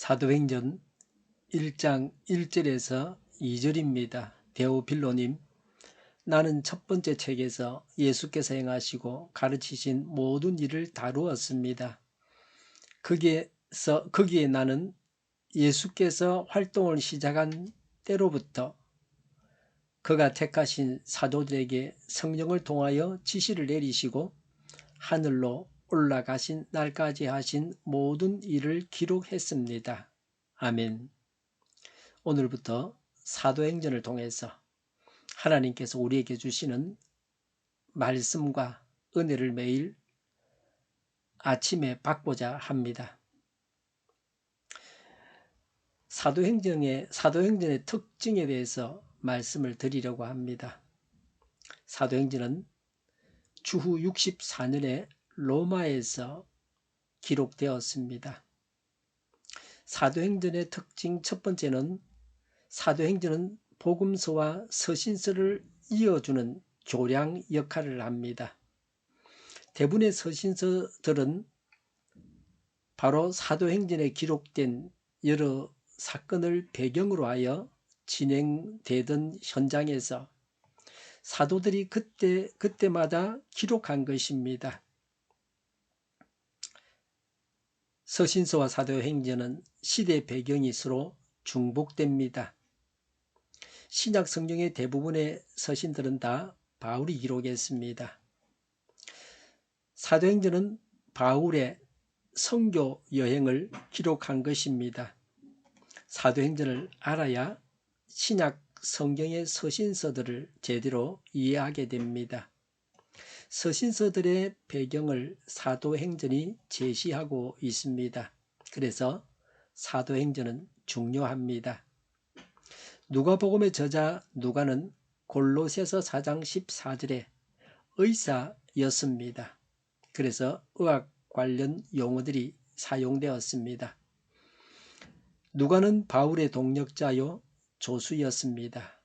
사도행전 1장 1절에서 2절입니다. 데오필로님, 나는 첫 번째 책에서 예수께서 행하시고 가르치신 모든 일을 다루었습니다. 거기에 나는 예수께서 활동을 시작한 때로부터 그가 택하신 사도들에게 성령을 통하여 지시를 내리시고 하늘로 올라가신 날까지 하신 모든 일을 기록했습니다. 아멘. 오늘부터 사도행전을 통해서 하나님께서 우리에게 주시는 말씀과 은혜를 매일 아침에 받고자 합니다. 사도행전의 특징에 대해서 말씀을 드리려고 합니다. 사도행전은 주후 64년에 로마에서 기록되었습니다. 사도행전의 특징 첫 번째는 사도행전은 복음서와 서신서를 이어주는 교량 역할을 합니다. 대부분의 서신서들은 바로 사도행전에 기록된 여러 사건을 배경으로 하여 진행되던 현장에서 사도들이 그때마다 기록한 것입니다. 서신서와 사도행전은 시대 배경이 서로 중복됩니다. 신약 성경의 대부분의 서신들은 다 바울이 기록했습니다. 사도행전은 바울의 선교 여행을 기록한 것입니다. 사도행전을 알아야 신약 성경의 서신서들을 제대로 이해하게 됩니다. 서신서들의 배경을 사도행전이 제시하고 있습니다. 그래서 사도행전은 중요합니다. 누가복음의 저자 누가는 골로새서 4장 14절에 의사였습니다. 그래서 의학 관련 용어들이 사용되었습니다. 누가는 바울의 동역자요 조수였습니다.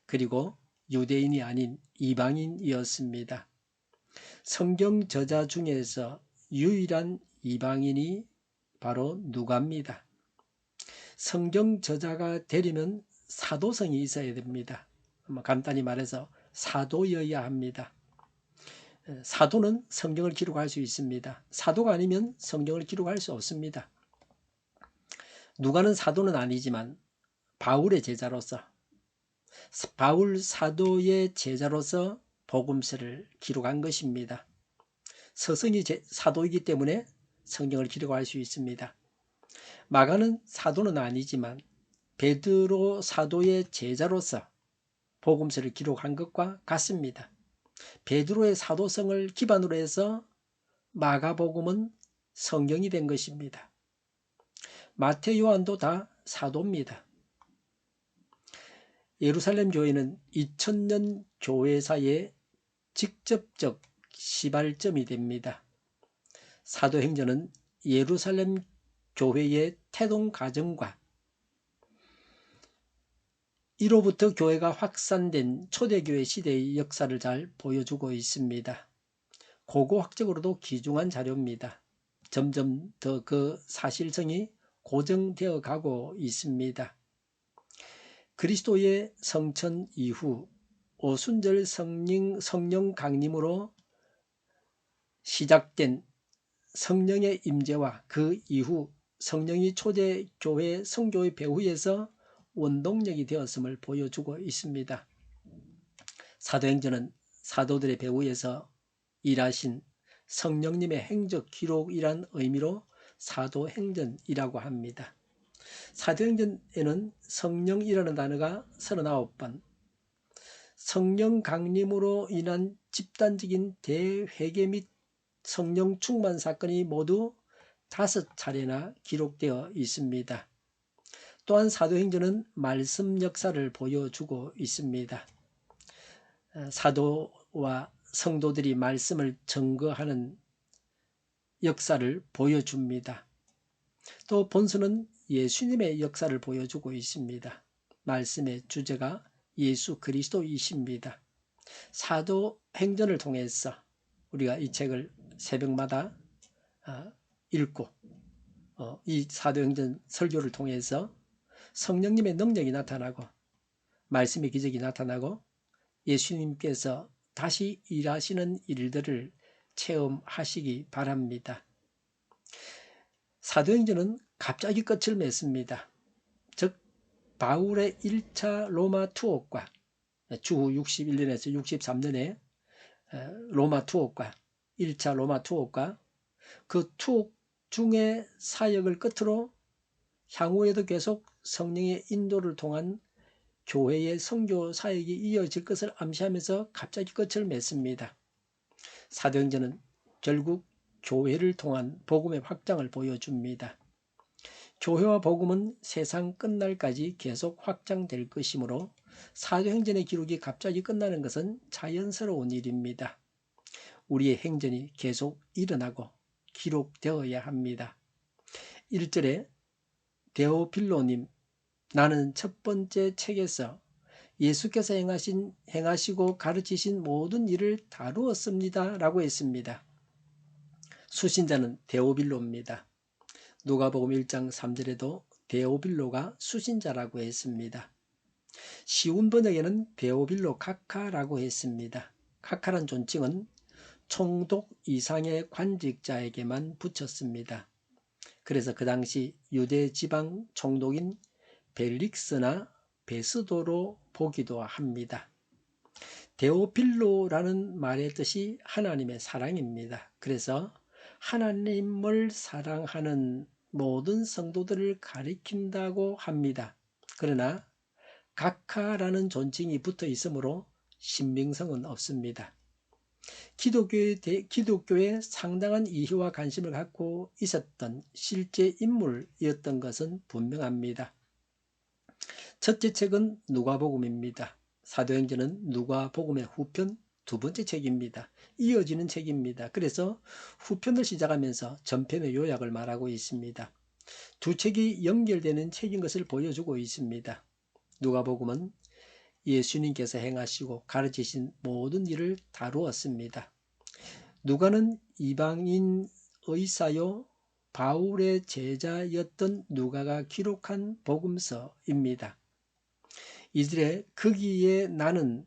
그리고 유대인이 아닌 이방인이었습니다. 성경 저자 중에서 유일한 이방인이 바로 누가입니다. 성경 저자가 되려면 사도성이 있어야 됩니다. 간단히 말해서 사도여야 합니다. 사도는 성경을 기록할 수 있습니다. 사도가 아니면 성경을 기록할 수 없습니다. 누가는 사도는 아니지만 바울의 제자로서, 바울 사도의 제자로서 복음서를 기록한 것입니다. 서성이 사도이기 때문에 성경을 기록할 수 있습니다. 마가는 사도는 아니지만 베드로 사도의 제자로서 복음서를 기록한 것과 같습니다. 베드로의 사도성을 기반으로 해서 마가복음은 성경이 된 것입니다. 마태, 요한도 다 사도입니다. 예루살렘 교회는 2000년 교회사의 직접적 시발점이 됩니다. 사도행전은 예루살렘 교회의 태동 과정과 이로부터 교회가 확산된 초대교회 시대의 역사를 잘 보여주고 있습니다. 고고학적으로도 귀중한 자료입니다. 점점 더 그 사실성이 고정되어 가고 있습니다. 그리스도의 성천 이후 오순절 성령 강림으로 시작된 성령의 임재와 그 이후 성령이 초대교회 성교의 배후에서 원동력이 되었음을 보여주고 있습니다. 사도행전은 사도들의 배후에서 일하신 성령님의 행적 기록이란 의미로 사도행전이라고 합니다. 사도행전에는 성령이라는 단어가 39번, 성령 강림으로 인한 집단적인 대회개 및 성령 충만 사건이 모두 5차례나 기록되어 있습니다. 또한 사도행전은 말씀 역사를 보여주고 있습니다. 사도와 성도들이 말씀을 증거하는 역사를 보여줍니다. 또 본서는 예수님의 역사를 보여주고 있습니다. 말씀의 주제가 예수 그리스도이십니다. 사도행전을 통해서 우리가 이 책을 새벽마다 읽고 이 사도행전 설교를 통해서 성령님의 능력이 나타나고 말씀의 기적이 나타나고 예수님께서 다시 일하시는 일들을 체험하시기 바랍니다. 사도행전은 갑자기 끝을 맺습니다. 즉 바울의 1차 로마 투옥과 주후 61년에서 63년에 로마 투옥과 1차 로마 투옥과 그 투옥 중의 사역을 끝으로 향후에도 계속 성령의 인도를 통한 교회의 선교 사역이 이어질 것을 암시하면서 갑자기 끝을 맺습니다. 사도행전은 결국 교회를 통한 복음의 확장을 보여줍니다. 교회와 복음은 세상 끝날까지 계속 확장될 것이므로 사도행전의 기록이 갑자기 끝나는 것은 자연스러운 일입니다. 우리의 행전이 계속 일어나고 기록되어야 합니다. 1절에 데오필로님, 나는 첫 번째 책에서 예수께서 행하시고 가르치신 모든 일을 다루었습니다 라고 했습니다. 수신자는 데오빌로입니다. 누가복음 1장 3절에도 데오빌로가 수신자라고 했습니다. 쉬운 번역에는 데오빌로 카카라고 했습니다. 카카란 존칭은 총독 이상의 관직자에게만 붙였습니다. 그래서 그 당시 유대 지방 총독인 벨릭스나 베스도로 보기도 합니다. 데오필로라는 말의 뜻이 하나님의 사랑입니다. 그래서 하나님을 사랑하는 모든 성도들을 가리킨다고 합니다. 그러나 각하라는 존칭이 붙어 있으므로 신빙성은 없습니다. 기독교에 상당한 이해와 관심을 갖고 있었던 실제 인물이었던 것은 분명합니다. 첫째 책은 누가복음입니다. 사도행전은 누가복음의 후편 두 번째 책입니다. 이어지는 책입니다. 그래서 후편을 시작하면서 전편의 요약을 말하고 있습니다. 두 책이 연결되는 책인 것을 보여주고 있습니다. 누가복음은 예수님께서 행하시고 가르치신 모든 일을 다루었습니다. 누가는 이방인 의사요 바울의 제자였던 누가가 기록한 복음서입니다. 이들의 거기에 나는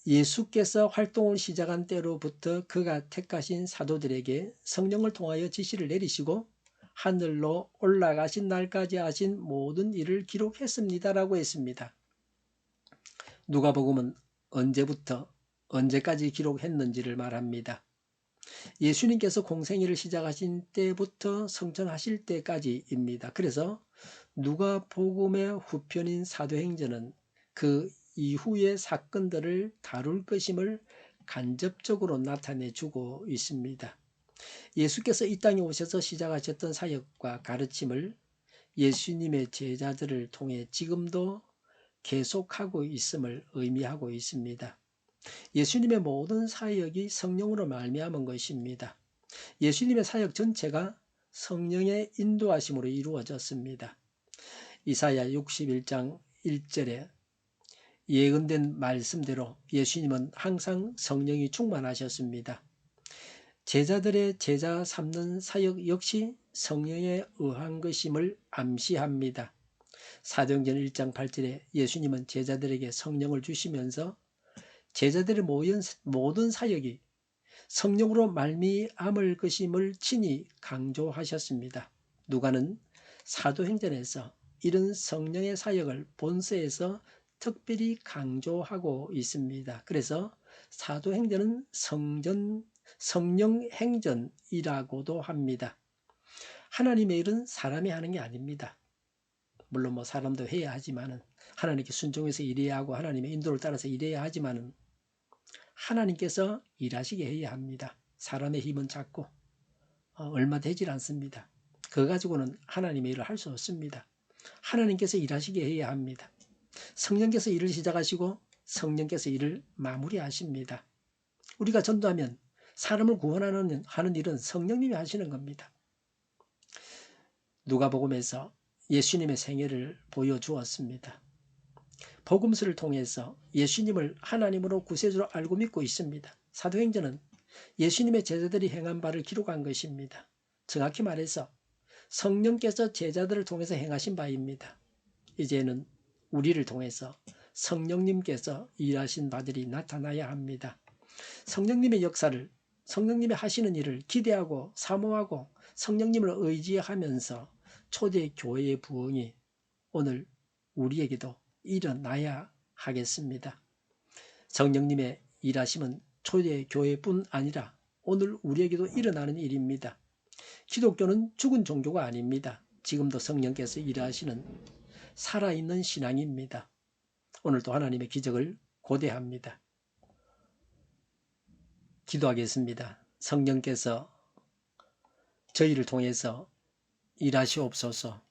예수께서 활동을 시작한 때로부터 그가 택하신 사도들에게 성령을 통하여 지시를 내리시고 하늘로 올라가신 날까지 하신 모든 일을 기록했습니다라고 했습니다. 누가복음은 언제부터 언제까지 기록했는지를 말합니다. 예수님께서 공생애를 시작하신 때부터 성천하실 때까지입니다. 그래서 누가복음의 후편인 사도행전은 그 이후의 사건들을 다룰 것임을 간접적으로 나타내주고 있습니다. 예수께서 이 땅에 오셔서 시작하셨던 사역과 가르침을 예수님의 제자들을 통해 지금도 계속하고 있음을 의미하고 있습니다. 예수님의 모든 사역이 성령으로 말미암은 것입니다. 예수님의 사역 전체가 성령의 인도하심으로 이루어졌습니다. 이사야 61장 1절에 예언된 말씀대로 예수님은 항상 성령이 충만하셨습니다. 제자들의 제자 삼는 사역 역시 성령에 의한 것임을 암시합니다. 사도행전 1장 8절에 예수님은 제자들에게 성령을 주시면서 제자들의 모든 사역이 성령으로 말미암을 것임을 친히 강조하셨습니다. 누가는 사도행전에서 이런 성령의 사역을 본서에서 특별히 강조하고 있습니다. 그래서 사도행전은 성령행전이라고도 합니다. 하나님의 일은 사람이 하는 게 아닙니다. 물론 사람도 해야 하지만은 하나님께 순종해서 일해야 하고 하나님의 인도를 따라서 일해야 하지만은 하나님께서 일하시게 해야 합니다. 사람의 힘은 작고 얼마 되질 않습니다. 그거 가지고는 하나님의 일을 할 수 없습니다. 하나님께서 일하시게 해야 합니다. 성령께서 일을 시작하시고 성령께서 일을 마무리하십니다. 우리가 전도하면 사람을 구원하는 일은 성령님이 하시는 겁니다. 누가복음에서 예수님의 생애를 보여주었습니다. 복음서를 통해서 예수님을 하나님으로 구세주로 알고 믿고 있습니다. 사도행전은 예수님의 제자들이 행한 바를 기록한 것입니다. 정확히 말해서 성령께서 제자들을 통해서 행하신 바입니다. 이제는 우리를 통해서 성령님께서 일하신 바들이 나타나야 합니다. 성령님의 역사를, 성령님의 하시는 일을 기대하고 사모하고 성령님을 의지하면서 초대 교회의 부흥이 오늘 우리에게도 일어나야 하겠습니다. 성령님의 일하심은 초대 교회뿐 아니라 오늘 우리에게도 일어나는 일입니다. 기독교는 죽은 종교가 아닙니다. 지금도 성령께서 일하시는 살아있는 신앙입니다. 오늘도 하나님의 기적을 고대합니다. 기도하겠습니다. 성령께서 저희를 통해서 일하시옵소서.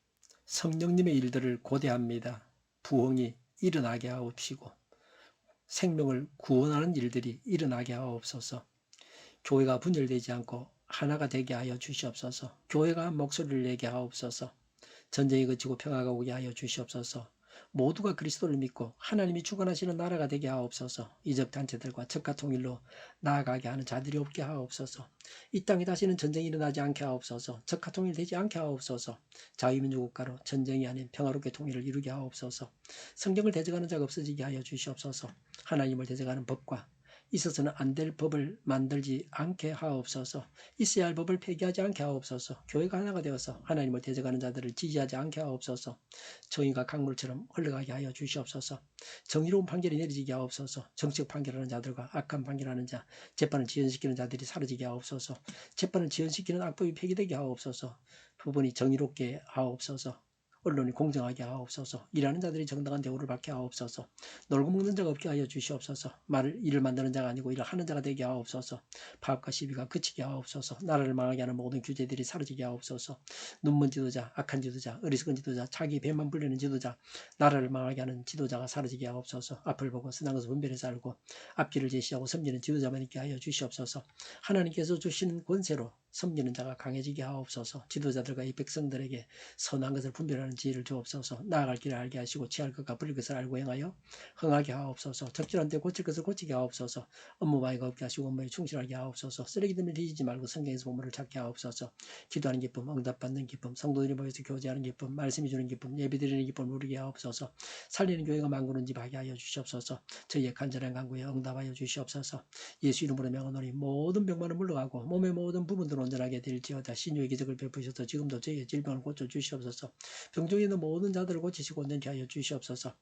성령님의 일들을 고대합니다. 부흥이 일어나게 하옵시고 생명을 구원하는 일들이 일어나게 하옵소서. 교회가 분열되지 않고 하나가 되게 하여 주시옵소서. 교회가 목소리를 내게 하옵소서. 전쟁이 그치고 평화가 오게 하여 주시옵소서. 모두가 그리스도를 믿고 하나님이 주관하시는 나라가 되게 하옵소서. 이적 단체들과 적화 통일로 나아가게 하는 자들이 없게 하옵소서. 이 땅에 다시는 전쟁이 일어나지 않게 하옵소서. 적화 통일되지 않게 하옵소서. 자유민주 국가로 전쟁이 아닌 평화롭게 통일을 이루게 하옵소서. 성경을 대적하는 자가 없어지게 하여 주시옵소서. 하나님을 대적하는 법과 있어서는 안 될 법을 만들지 않게 하옵소서. 있어야 할 법을 폐기하지 않게 하옵소서. 교회가 하나가 되어서 하나님을 대적하는 자들을 지지하지 않게 하옵소서. 정의가 강물처럼 흘러가게 하여 주시옵소서. 정의로운 판결이 내려지게 하옵소서. 정책 판결하는 자들과 악한 판결하는 자, 재판을 지연시키는 자들이 사라지게 하옵소서. 재판을 지연시키는 악법이 폐기되게 하옵소서. 부분이 정의롭게 하옵소서. 언론이 공정하게 하옵소서. 일하는 자들이 정당한 대우를 받게 하옵소서. 놀고 먹는 자가 없게 하여 주시옵소서. 일을 만드는 자가 아니고 일을 하는 자가 되게 하옵소서. 파업과 시비가 그치게 하옵소서. 나라를 망하게 하는 모든 규제들이 사라지게 하옵소서. 눈먼 지도자, 악한 지도자, 어리석은 지도자, 자기 배만 불리는 지도자, 나라를 망하게 하는 지도자가 사라지게 하옵소서. 앞을 보고 선한 것을 분별해서 알고 앞길을 제시하고 섬기는 지도자만 있게 하여 주시옵소서. 하나님께서 주시는 권세로 섬기는 자가 강해지게 하옵소서. 지도자들과 이 백성들에게 선한 것을 분별하는 지혜를 주옵소서. 나아갈 길을 알게 하시고 취할 것과 버릴 것을 알고 행하여 흥하게 하옵소서. 적절한 때 고칠 것을 고치게 하옵소서. 업무방해가 없게 하시고 업무에 충실하게 하옵소서. 쓰레기들을 뒤지지 말고 성경에서 보물을 찾게 하옵소서. 기도하는 기쁨, 응답받는 기쁨, 성도들이 모여서 교제하는 기쁨, 말씀이 주는 기쁨, 예배드리는 기쁨을 누리게 하옵소서. 살리는 교회가 만구는 집 하게 하여 주시옵소서. 저희의 간절한 간구에 응답하여 주시옵소서. 예수 이름으로 명하노니 모든 병만은 물러가고 몸의 모든 부분들은 온전하게 될지어다. 신유의 기적을 베푸셔서 지금도 저희의 질병을 고쳐 주시옵소서. 병중에 있는 모든 자들을 고치시고 온전케 하여 주시옵소서.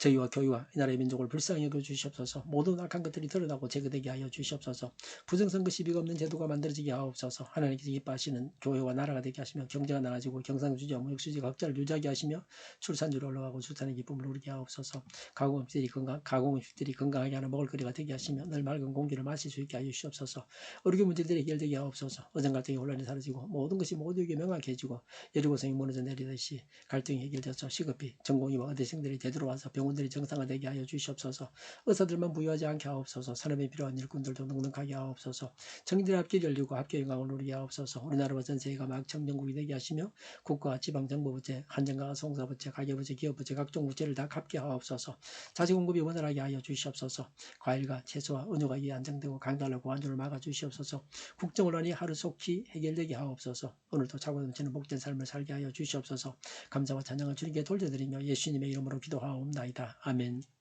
저희와 교회와 이 나라의 민족을 불쌍히 여겨 주시옵소서. 모든 악한 것들이 드러나고 제거되게 하여 주시옵소서. 부정선거 시비가 없는 제도가 만들어지게 하옵소서. 하나님께서 기뻐하시는 교회와 나라가 되게 하시며 경제가 나아지고 경상주지와 무역수지가 흑자를 유지하게 하시며 출산율이 올라가고 출산의 기쁨을 누리게 하옵소서. 가공음식들이 건강하게 하는 먹을거리가 되게 하시며 늘 맑은 공기를 마실 수 있게 하여 주시옵소서. 어려운 문제들이 해결되게 하옵소서. 어정 갈등의 혼란이 사라지고 모든 것이 모두에게 명확해지고 여리고성이 무너져 내리듯이 갈등이 해결되어서 시급히 전공의와 의대생들이 되돌아와서 병원들이 정상화되게 하여 주시옵소서. 의사들만 부유하지 않게 하옵소서. 산업에 필요한 일꾼들도 넉넉하게 하옵소서. 정의들의 앞길이 열리고 합계 영광을 누리게 하옵소서. 우리나라와 전 세계가 막청정국이 되게 하시며 국가, 지방, 정부 부채, 한정가, 송사 부채, 가계 부채, 기업 부채, 각종 부채를 다 갚게 하옵소서. 자재 공급이 원활하게 하여 주시옵소서. 과일과 채소와 은유가 이에 안정되고 강달로 고환율을 막아 주시옵소서. 국정혼란이 하루속히 해결되게 하옵소서. 오늘도 차고 넘치는 복된 삶을 살게 하여 주시옵소서. 감사와 찬양을 주님께 돌려드리며 예수님의 이름으로 기도하옵나이다. 아멘.